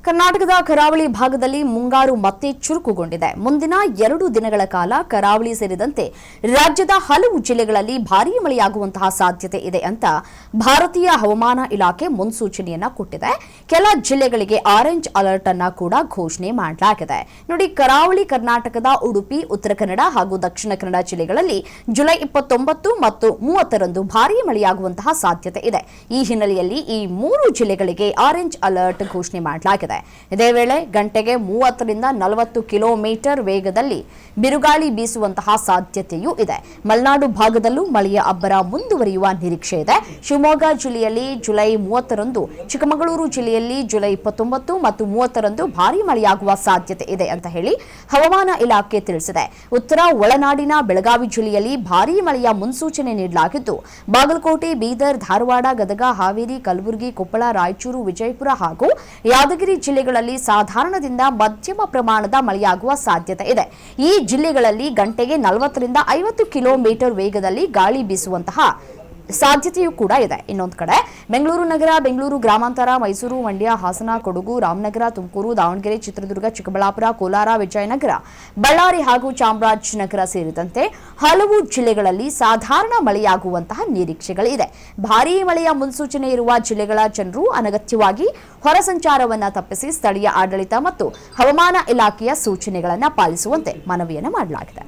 ಕರ್ನಾಟಕದ ಕರಾವಳಿ ಭಾಗದಲ್ಲಿ ಮುಂಗಾರು ಮತ್ತೆ ಚುರುಕುಗೊಂಡಿದೆ. ಮುಂದಿನ 2 ದಿನಗಳ ಕಾಲ ಕರಾವಳಿ ಸೇರಿದಂತೆ ರಾಜ್ಯದ ಹಲವು ಜಿಲ್ಲೆಗಳಲ್ಲಿ ಭಾರೀ ಮಳೆಯಾಗುವಂತಹ ಸಾಧ್ಯತೆ ಇದೆ ಅಂತ ಭಾರತೀಯ ಹವಾಮಾನ ಇಲಾಖೆ ಮುನ್ಸೂಚನೆಯನ್ನ ಕೊಟ್ಟಿದೆ. ಕೆಲ ಜಿಲ್ಲೆಗಳಿಗೆ ಆರೆಂಜ್ ಅಲರ್ಟ್ ಅನ್ನ ಕೂಡ ಘೋಷಣೆ ಮಾಡಲಾಗಿದೆ. ನೋಡಿ, ಕರಾವಳಿ ಕರ್ನಾಟಕದ ಉಡುಪಿ, ಉತ್ತರ ಕನ್ನಡ ಹಾಗೂ ದಕ್ಷಿಣ ಕನ್ನಡ ಜಿಲ್ಲೆಗಳಲ್ಲಿ ಜುಲೈ 29 ಮತ್ತು 30ರಂದು ಭಾರೀ ಮಳೆಯಾಗುವಂತಹ ಸಾಧ್ಯತೆ ಇದೆ. ಈ ಹಿನ್ನೆಲೆಯಲ್ಲಿ ಈ 3 ಜಿಲ್ಲೆಗಳಿಗೆ ಆರೆಂಜ್ ಅಲರ್ಟ್ ಘೋಷಣೆ ಮಾಡಲಾಗಿದೆ. ಇದೇ ವೇಳೆ ಗಂಟೆಗೆ 30 ರಿಂದ 40 ಕಿಲೋಮೀಟರ್ ವೇಗದಲ್ಲಿ ಬಿರುಗಾಳಿ ಬೀಸುವಂತಹ ಸಾಧ್ಯತೆಯೂ ಇದೆ. ಮಲೆನಾಡು ಭಾಗದಲ್ಲೂ ಮಳೆಯ ಅಬ್ಬರ ಮುಂದುವರಿಯುವ ನಿರೀಕ್ಷೆ ಇದೆ. ಶಿವಮೊಗ್ಗ ಜಿಲ್ಲೆಯಲ್ಲಿ ಜುಲೈ 30ರಂದು, ಚಿಕ್ಕಮಗಳೂರು ಜಿಲ್ಲೆಯಲ್ಲಿ ಜುಲೈ 29 ಮತ್ತು 30ರಂದು ಭಾರೀ ಮಳೆಯಾಗುವ ಸಾಧ್ಯತೆ ಇದೆ ಅಂತ ಹೇಳಿ ಹವಾಮಾನ ಇಲಾಖೆ ತಿಳಿಸಿದೆ. ಉತ್ತರ ಒಳನಾಡಿನ ಬೆಳಗಾವಿ ಜಿಲ್ಲೆಯಲ್ಲಿ ಭಾರೀ ಮಳೆಯ ಮುನ್ಸೂಚನೆ ನೀಡಲಾಗಿದ್ದು, ಬಾಗಲಕೋಟೆ, ಬೀದರ್, ಧಾರವಾಡ, ಗದಗ, ಹಾವೇರಿ, ಕಲಬುರಗಿ, ಕೊಪ್ಪಳ, ರಾಯಚೂರು, ವಿಜಯಪುರ ಹಾಗೂ ಯಾದಗಿರಿ ಜಿಲ್ಲೆಗಳಲ್ಲಿ ಸಾಧಾರಣದಿಂದ ಮಧ್ಯಮ ಪ್ರಮಾಣದ ಮಳೆಯಾಗುವ ಸಾಧ್ಯತೆ ಇದೆ. ಈ ಜಿಲ್ಲೆಗಳಲ್ಲಿ ಗಂಟೆಗೆ 40 ರಿಂದ 50 ಕಿಲೋಮೀಟರ್ ವೇಗದಲ್ಲಿ ಗಾಳಿ ಬೀಸುವಂತಹ ಸಾಧ್ಯತೆಯೂ ಕೂಡ ಇದೆ. ಇನ್ನೊಂದು ಕಡೆ ಬೆಂಗಳೂರು ನಗರ, ಬೆಂಗಳೂರು ಗ್ರಾಮಾಂತರ, ಮೈಸೂರು, ಮಂಡ್ಯ, ಹಾಸನ, ಕೊಡಗು, ರಾಮನಗರ, ತುಮಕೂರು, ದಾವಣಗೆರೆ, ಚಿತ್ರದುರ್ಗ, ಚಿಕ್ಕಬಳ್ಳಾಪುರ, ಕೋಲಾರ, ವಿಜಯನಗರ, ಬಳ್ಳಾರಿ ಹಾಗೂ ಚಾಮರಾಜನಗರ ಸೇರಿದಂತೆ ಹಲವು ಜಿಲ್ಲೆಗಳಲ್ಲಿ ಸಾಧಾರಣ ಮಳೆಯಾಗುವಂತಹ ನಿರೀಕ್ಷೆಗಳಿದೆ. ಭಾರೀ ಮಳೆಯ ಮುನ್ಸೂಚನೆ ಇರುವ ಜಿಲ್ಲೆಗಳ ಜನರು ಅನಗತ್ಯವಾಗಿ ಹೊರ ಸಂಚಾರವನ್ನು ತಪ್ಪಿಸಿ ಸ್ಥಳೀಯ ಆಡಳಿತ ಮತ್ತು ಹವಾಮಾನ ಇಲಾಖೆಯ ಸೂಚನೆಗಳನ್ನು ಪಾಲಿಸುವಂತೆ ಮನವಿಯನ್ನು ಮಾಡಲಾಗಿದೆ.